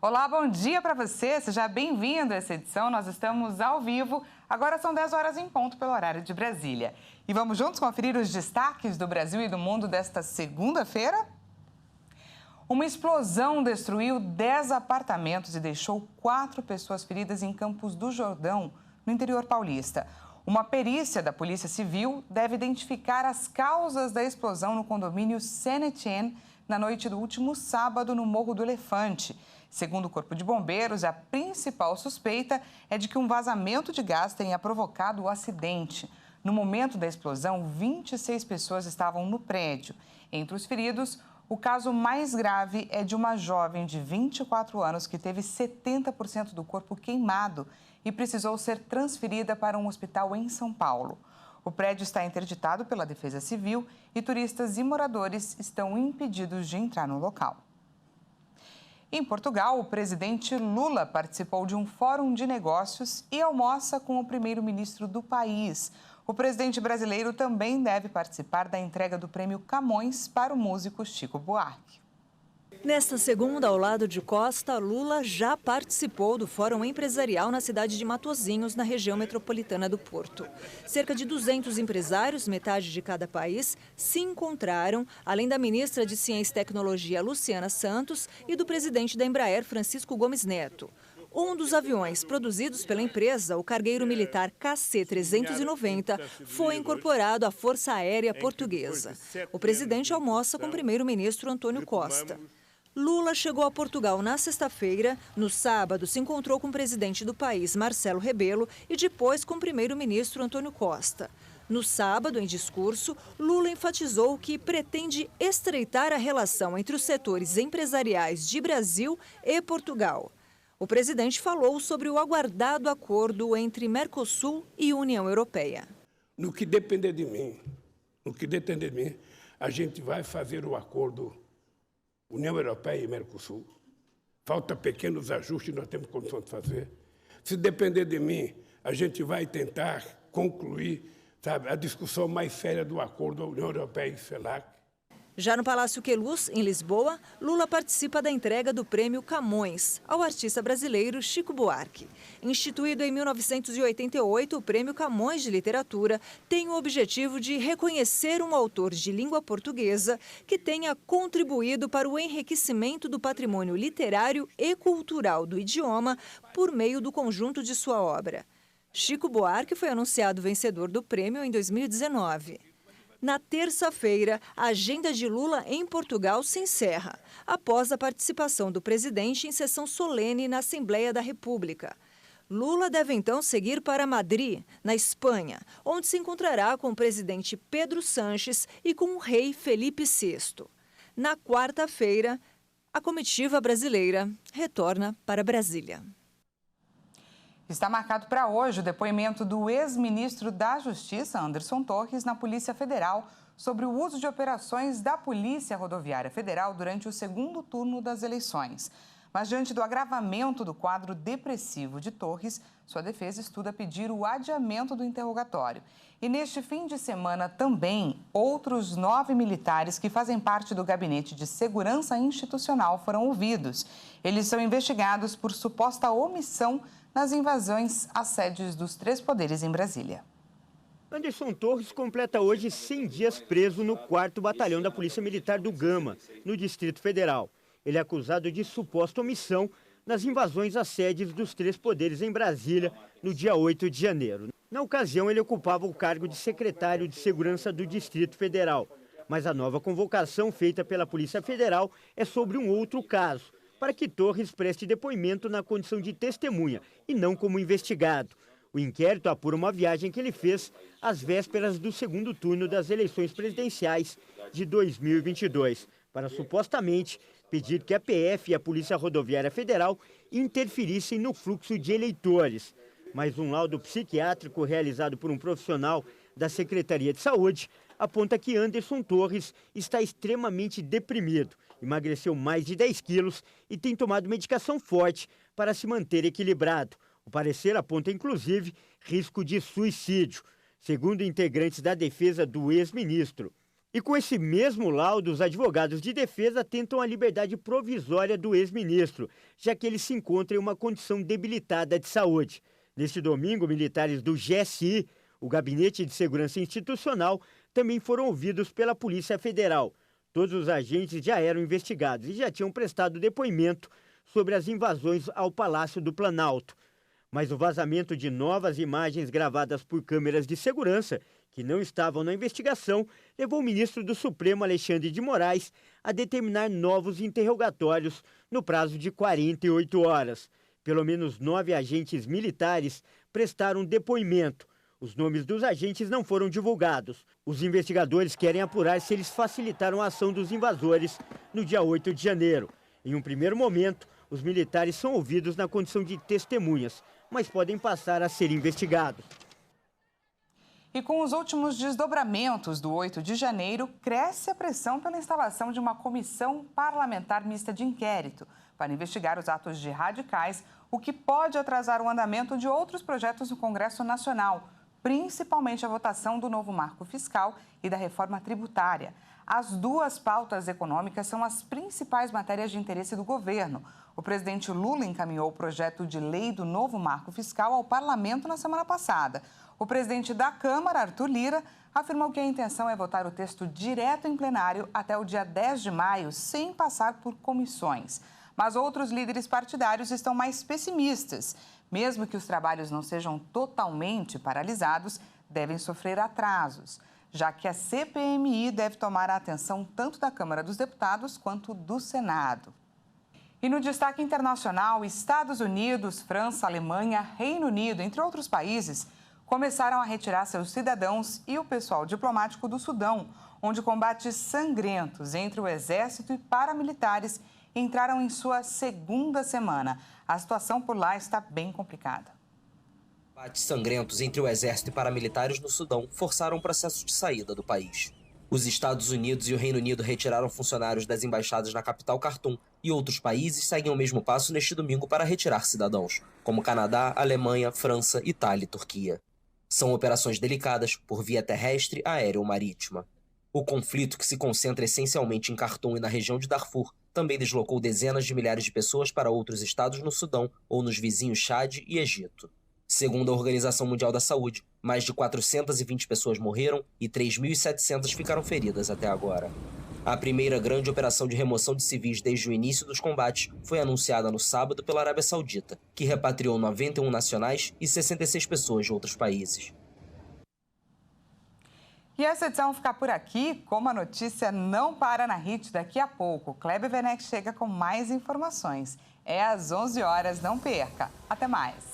Olá, bom dia para você. Seja bem-vindo a essa edição. Nós estamos ao vivo. Agora são 10 horas em ponto pelo horário de Brasília. E vamos juntos conferir os destaques do Brasil e do mundo desta segunda-feira? Uma explosão destruiu 10 apartamentos e deixou 4 pessoas feridas em Campos do Jordão, no interior paulista. Uma perícia da Polícia Civil deve identificar as causas da explosão no condomínio Saint-Étienne na noite do último sábado no Morro do Elefante. Segundo o Corpo de Bombeiros, a principal suspeita é de que um vazamento de gás tenha provocado o acidente. No momento da explosão, 26 pessoas estavam no prédio. Entre os feridos, o caso mais grave é de uma jovem de 24 anos que teve 70% do corpo queimado e precisou ser transferida para um hospital em São Paulo. O prédio está interditado pela Defesa Civil e turistas e moradores estão impedidos de entrar no local. Em Portugal, o presidente Lula participou de um fórum de negócios e almoça com o primeiro-ministro do país. O presidente brasileiro também deve participar da entrega do prêmio Camões para o músico Chico Buarque. Nesta segunda, ao lado de Costa, Lula já participou do Fórum Empresarial na cidade de Matosinhos, na região metropolitana do Porto. Cerca de 200 empresários, metade de cada país, se encontraram, além da ministra de Ciência e Tecnologia, Luciana Santos, e do presidente da Embraer, Francisco Gomes Neto. Um dos aviões produzidos pela empresa, o cargueiro militar KC-390, foi incorporado à Força Aérea Portuguesa. O presidente almoça com o primeiro-ministro Antônio Costa. Lula chegou a Portugal na sexta-feira. No sábado, se encontrou com o presidente do país, Marcelo Rebelo, e depois com o primeiro-ministro Antônio Costa. No sábado, em discurso, Lula enfatizou que pretende estreitar a relação entre os setores empresariais de Brasil e Portugal. O presidente falou sobre o aguardado acordo entre Mercosul e União Europeia. No que depender de mim, a gente vai fazer o acordo União Europeia e Mercosul. Falta pequenos ajustes, nós temos condição de fazer. Se depender de mim, a gente vai tentar concluir, a discussão mais séria do acordo União Europeia e CELAC. Já no Palácio Queluz, em Lisboa, Lula participa da entrega do prêmio Camões ao artista brasileiro Chico Buarque. Instituído em 1988, o prêmio Camões de Literatura tem o objetivo de reconhecer um autor de língua portuguesa que tenha contribuído para o enriquecimento do patrimônio literário e cultural do idioma por meio do conjunto de sua obra. Chico Buarque foi anunciado vencedor do prêmio em 2019. Na terça-feira, a agenda de Lula em Portugal se encerra, após a participação do presidente em sessão solene na Assembleia da República. Lula deve então seguir para Madrid, na Espanha, onde se encontrará com o presidente Pedro Sánchez e com o rei Felipe VI. Na quarta-feira, a comitiva brasileira retorna para Brasília. Está marcado para hoje o depoimento do ex-ministro da Justiça, Anderson Torres, na Polícia Federal sobre o uso de operações da Polícia Rodoviária Federal durante o segundo turno das eleições. Mas, diante do agravamento do quadro depressivo de Torres, sua defesa estuda pedir o adiamento do interrogatório. E neste fim de semana também, outros 9 militares que fazem parte do Gabinete de Segurança Institucional foram ouvidos. Eles são investigados por suposta omissão nas invasões às sedes dos 3 poderes em Brasília. Anderson Torres completa hoje 100 dias preso no 4º Batalhão da Polícia Militar do Gama, no Distrito Federal. Ele é acusado de suposta omissão nas invasões às sedes dos 3 poderes em Brasília, no dia 8 de janeiro. Na ocasião, ele ocupava o cargo de secretário de Segurança do Distrito Federal. Mas a nova convocação feita pela Polícia Federal é sobre um outro caso, para que Torres preste depoimento na condição de testemunha e não como investigado. O inquérito apura uma viagem que ele fez às vésperas do segundo turno das eleições presidenciais de 2022, para supostamente pedir que a PF e a Polícia Rodoviária Federal interferissem no fluxo de eleitores. Mas um laudo psiquiátrico realizado por um profissional da Secretaria de Saúde aponta que Anderson Torres está extremamente deprimido, emagreceu mais de 10 quilos e tem tomado medicação forte para se manter equilibrado. O parecer aponta, inclusive, risco de suicídio. Segundo integrantes da defesa do ex-ministro, E com esse mesmo laudo, os advogados de defesa tentam a liberdade provisória do ex-ministro, já que ele se encontra em uma condição debilitada de saúde. Neste domingo, militares do GSI, o Gabinete de Segurança Institucional, também foram ouvidos pela Polícia Federal. Todos os agentes já eram investigados e já tinham prestado depoimento sobre as invasões ao Palácio do Planalto. Mas o vazamento de novas imagens gravadas por câmeras de segurança, que não estavam na investigação, levou o ministro do Supremo, Alexandre de Moraes, a determinar novos interrogatórios no prazo de 48 horas. Pelo menos 9 agentes militares prestaram depoimento. Os nomes dos agentes não foram divulgados. Os investigadores querem apurar se eles facilitaram a ação dos invasores no dia 8 de janeiro. Em um primeiro momento, os militares são ouvidos na condição de testemunhas, mas podem passar a ser investigados. E com os últimos desdobramentos do 8 de janeiro, cresce a pressão pela instalação de uma comissão parlamentar mista de inquérito para investigar os atos de radicais, o que pode atrasar o andamento de outros projetos no Congresso Nacional, principalmente a votação do novo marco fiscal e da reforma tributária. As duas pautas econômicas são as principais matérias de interesse do governo. O presidente Lula encaminhou o projeto de lei do novo marco fiscal ao parlamento na semana passada. O presidente da Câmara, Arthur Lira, afirmou que a intenção é votar o texto direto em plenário até o dia 10 de maio, sem passar por comissões. Mas outros líderes partidários estão mais pessimistas. Mesmo que os trabalhos não sejam totalmente paralisados, devem sofrer atrasos, já que a CPMI deve tomar a atenção tanto da Câmara dos Deputados quanto do Senado. E no destaque internacional, Estados Unidos, França, Alemanha, Reino Unido, entre outros países, começaram a retirar seus cidadãos e o pessoal diplomático do Sudão, onde combates sangrentos entre o exército e paramilitares entraram em sua segunda semana. A situação por lá está bem complicada. Combates sangrentos entre o exército e paramilitares no Sudão forçaram o processo de saída do país. Os Estados Unidos e o Reino Unido retiraram funcionários das embaixadas na capital Khartoum e outros países seguem o mesmo passo neste domingo para retirar cidadãos, como Canadá, Alemanha, França, Itália e Turquia. São operações delicadas por via terrestre, aérea ou marítima. O conflito, que se concentra essencialmente em Khartoum e na região de Darfur, também deslocou dezenas de milhares de pessoas para outros estados no Sudão ou nos vizinhos Chad e Egito. Segundo a Organização Mundial da Saúde, mais de 420 pessoas morreram e 3.700 ficaram feridas até agora. A primeira grande operação de remoção de civis desde o início dos combates foi anunciada no sábado pela Arábia Saudita, que repatriou 91 nacionais e 66 pessoas de outros países. E essa edição fica por aqui. Como a notícia não para na Hit, daqui a pouco, Kleber Werneck chega com mais informações. É às 11 horas, não perca. Até mais.